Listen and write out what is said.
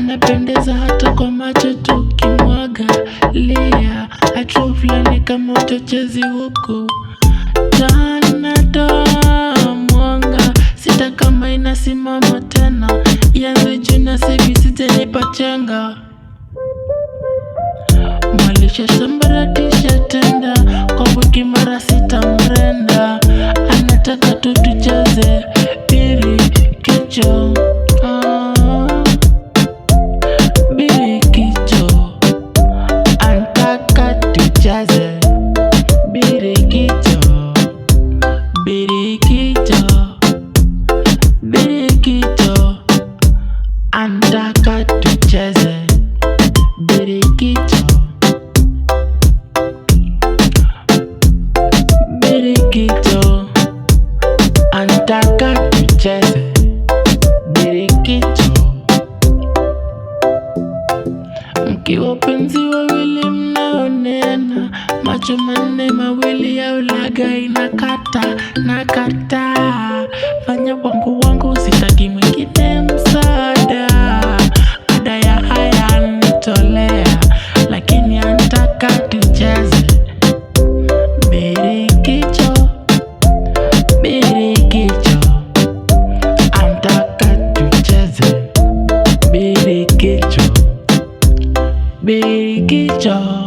anapendeza hata kwa macho tukimwaga lia, hatua fulani kama uchochezi huku Tanada mwanga sita kama inasimama tena, ianze juna sivi sitanipa chenga. Mwalisha sambaratisha tenda kwa wiki mara sita mrenda, anataka tu tucheze biri kicho biri kicho, anataka tucheze biri kicho biri kicho biri kicho, anataka tucheze biri kicho birikicho, anataka tucheze birikicho. Mkiwa penzi wawili mnaonena, macho manne mawili ya ulaghai nakata. Fanya wangu sitaki mwingine msaada, ada ya haya nitolea, lakini anataka tucheze birikicho birikicho, anataka tucheze birikicho birikicho.